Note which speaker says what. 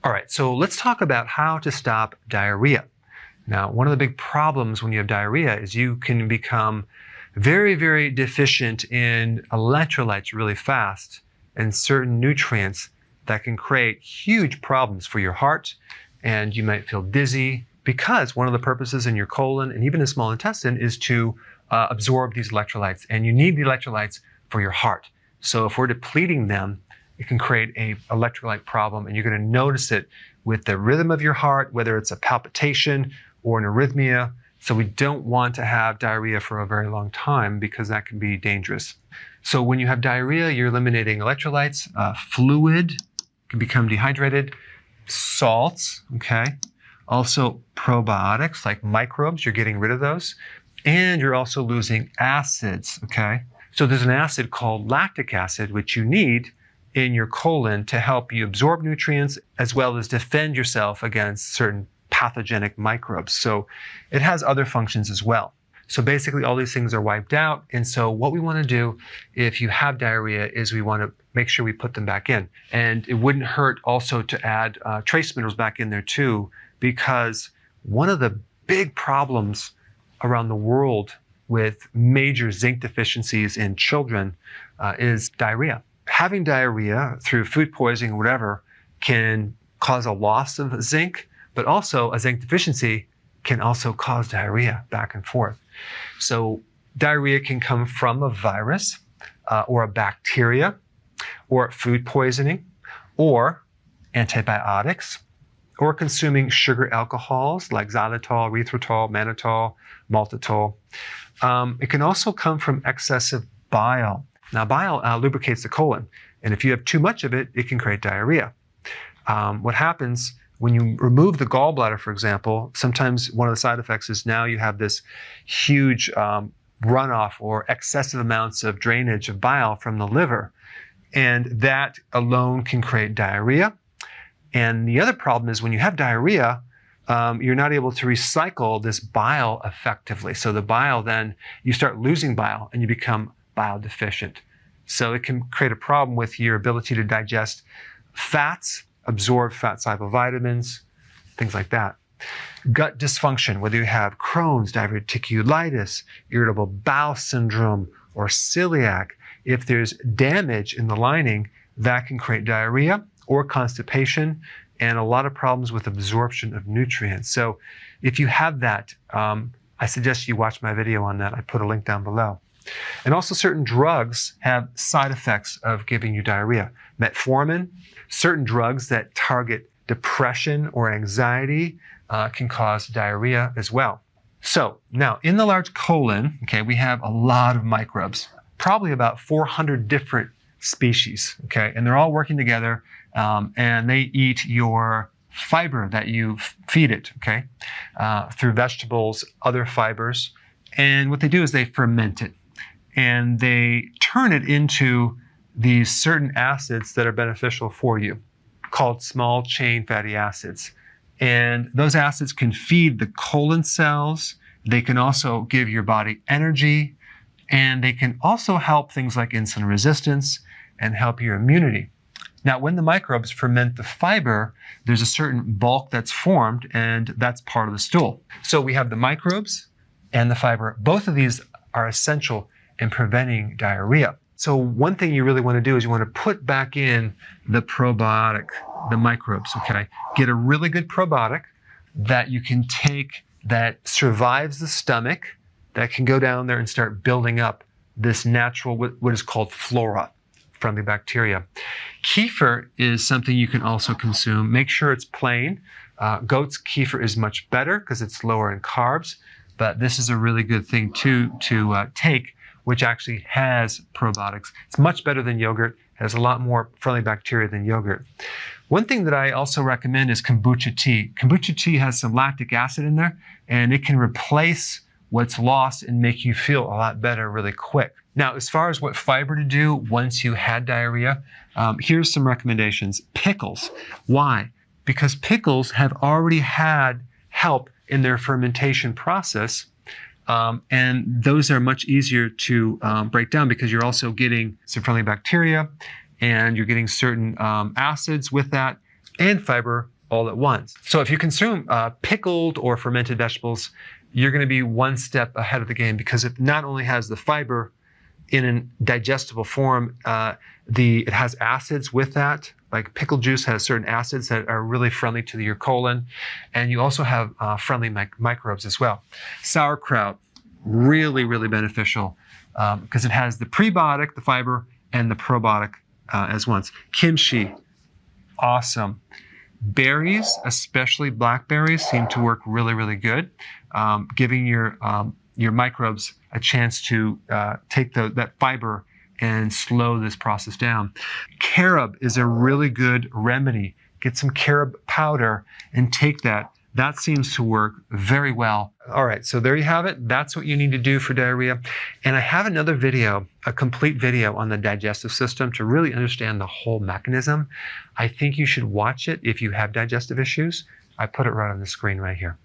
Speaker 1: All right, so let's talk about how to stop diarrhea. Now, one of the big problems when you have diarrhea is you can become very, very deficient in electrolytes really fast and certain nutrients that can create huge problems for your heart, and you might feel dizzy because one of the purposes in your colon and even the small intestine is to absorb these electrolytes, and you need the electrolytes for your heart. So if we're depleting them, it can create an electrolyte problem, and you're going to notice it with the rhythm of your heart, whether it's a palpitation or an arrhythmia. So we don't want to have diarrhea for a very long time because that can be dangerous. So when you have diarrhea, you're eliminating electrolytes, fluid can become dehydrated, salts, okay? Also probiotics like microbes, you're getting rid of those. And you're also losing acids, okay? So there's an acid called lactic acid, which you need in your colon to help you absorb nutrients as well as defend yourself against certain pathogenic microbes. So it has other functions as well. So basically all these things are wiped out. And so what we want to do if you have diarrhea is we want to make sure we put them back in. And it wouldn't hurt also to add trace minerals back in there too, because one of the big problems around the world with major zinc deficiencies in children is diarrhea. Having diarrhea through food poisoning or whatever can cause a loss of zinc, but also a zinc deficiency can also cause diarrhea back and forth. So diarrhea can come from a virus or a bacteria or food poisoning or antibiotics or consuming sugar alcohols like xylitol, erythritol, mannitol, maltitol. It can also come from excessive bile. Now, bile lubricates the colon, and if you have too much of it, it can create diarrhea. What happens when you remove the gallbladder, for example, sometimes one of the side effects is now you have this huge runoff or excessive amounts of drainage of bile from the liver, and that alone can create diarrhea. And the other problem is when you have diarrhea, you're not able to recycle this bile effectively. So the bile then, you start losing bile and you become bile deficient. So it can create a problem with your ability to digest fats, absorb fat-soluble vitamins, things like that. Gut dysfunction, whether you have Crohn's, diverticulitis, irritable bowel syndrome, or celiac, if there's damage in the lining, that can create diarrhea or constipation and a lot of problems with absorption of nutrients. So if you have that, I suggest you watch my video on that. I put a link down below. And also certain drugs have side effects of giving you diarrhea. Metformin, certain drugs that target depression or anxiety can cause diarrhea as well. So now in the large colon, okay, we have a lot of microbes, probably about 400 different species, okay, and they're all working together and they eat your fiber that you feed it, okay, through vegetables, other fibers. And what they do is they ferment it and they turn it into these certain acids that are beneficial for you, called small chain fatty acids. And those acids can feed the colon cells. They can also give your body energy, and they can also help things like insulin resistance and help your immunity. Now, when the microbes ferment the fiber, there's a certain bulk that's formed, and that's part of the stool. So we have the microbes and the fiber. Both of these are essential in preventing diarrhea. So one thing you really want to do is you want to put back in the probiotic, the microbes, okay? Get a really good probiotic that you can take that survives the stomach, that can go down there and start building up this natural, what is called flora, friendly bacteria. Kefir is something you can also consume. Make sure it's plain. Goat's kefir is much better because it's lower in carbs, but this is a really good thing to take, which actually has probiotics. It's much better than yogurt, has a lot more friendly bacteria than yogurt. One thing that I also recommend is kombucha tea. Kombucha tea has some lactic acid in there, and it can replace what's lost and make you feel a lot better really quick. Now, as far as what fiber to do once you had diarrhea, here's some recommendations. Pickles. Why? Because pickles have already had help in their fermentation process, and those are much easier to break down because you're also getting some friendly bacteria and you're getting certain acids with that. and fiber all at once. So if you consume pickled or fermented vegetables, you're going to be one step ahead of the game, because it not only has the fiber in a digestible form, it has acids with that. Like pickled juice has certain acids that are really friendly to your colon, and you also have friendly microbes as well. Sauerkraut, really, really beneficial because it has the prebiotic, the fiber, and the probiotic as once. Kimchi, awesome. Berries, especially blackberries, seem to work really, really good, giving your microbes a chance to take that fiber and slow this process down. Carob is a really good remedy. Get some carob powder and take that. That seems to work very well. All right, so there you have it. That's what you need to do for diarrhea. And I have another video, a complete video on the digestive system to really understand the whole mechanism. I think you should watch it if you have digestive issues. I put it right on the screen right here.